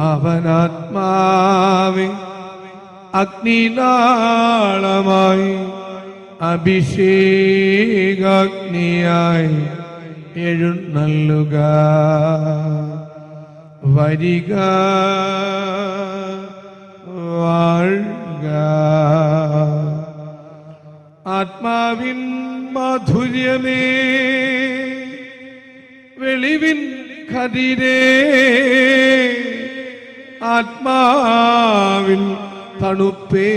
അവനാത്മാവെ അഗ്നിനാളമായി അഭിഷേകാഗ്നിയായി എഴുന്നള്ളുക. വരിക, വാഴുക. ആത്മാവിൻ മാധുര്യമേ, വെളിവിൻ കതിരേ, ആത്മാവിൻ തണുപ്പേ,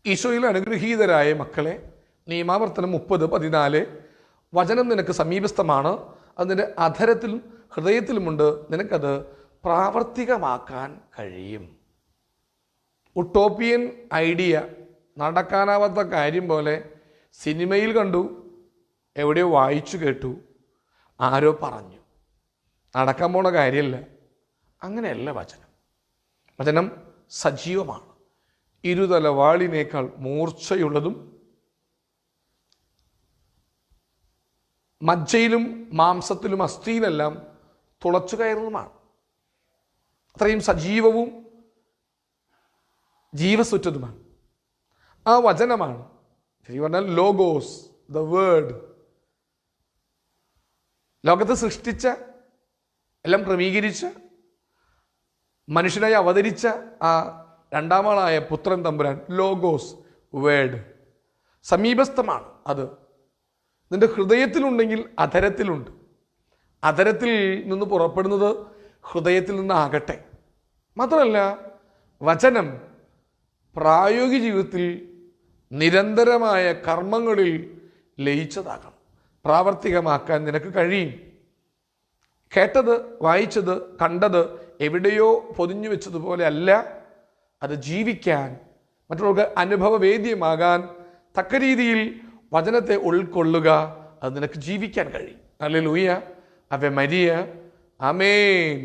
ഈശോയിൽ അനുഗ്രഹീതരായ മക്കളെ, നിയമാവർത്തനം 30:14 വചനം നിനക്ക് സമീപസ്ഥമാണ്, അതിൻ്റെ അധരത്തിലും ഹൃദയത്തിലുമുണ്ട്, നിനക്കത് പ്രാവർത്തികമാക്കാൻ കഴിയും. ഉട്ടോപ്പിയൻ ഐഡിയ, നടക്കാനാവാത്ത കാര്യം പോലെ സിനിമയിൽ കണ്ടു, എവിടെയോ വായിച്ചു കേട്ടു, ആരോ പറഞ്ഞു, നടക്കാൻ പോണ കാര്യമല്ല. അങ്ങനെയല്ല വചനം. വചനം സജീവമാണ്, ഇരുതല വാളിനേക്കാൾ മൂർച്ചയുള്ളതും മജ്ജയിലും മാംസത്തിലും അസ്ഥിയിലെല്ലാം തുളച്ചു കയറുന്നതുമാണ്. അത്രയും സജീവവും ജീവസുറ്റതുമാണ്. ആ വചനമാണ് ശരി പറഞ്ഞാൽ ലോഗോസ്, ദ വേർഡ്. ലോകത്തെ സൃഷ്ടിച്ച, എല്ലാം ക്രമീകരിച്ച, മനുഷ്യനായി അവതരിച്ച ആ രണ്ടാമളായ പുത്രൻ തമ്പുരാൻ, ലോഗോസ്, വേർഡ്. സമീപസ്ഥമാണ് അത്. നിന്റെ ഹൃദയത്തിലുണ്ടെങ്കിൽ അധരത്തിലുണ്ട്. അധരത്തിൽ നിന്ന് പുറപ്പെടുന്നത് ഹൃദയത്തിൽ നിന്നാകട്ടെ. മാത്രമല്ല, വചനം പ്രായോഗിക ജീവിതത്തിൽ നിരന്തരമായ കർമ്മങ്ങളിൽ ലയിച്ചതാകണം. പ്രാവർത്തികമാക്കാൻ നിനക്ക് കഴിയും. കേട്ടത്, വായിച്ചത്, കണ്ടത് എവിടെയോ പൊതിഞ്ഞു വെച്ചതുപോലെ അല്ല. അത് ജീവിക്കാൻ, മറ്റുള്ളവർക്ക് അനുഭവവേദ്യമാകാൻ തക്ക രീതിയിൽ വചനത്തെ ഉൾക്കൊള്ളുക. അത് നിനക്ക് ജീവിക്കാൻ കഴിയും. ഹല്ലേലൂയ, അവേ മരിയ, ആമേൻ.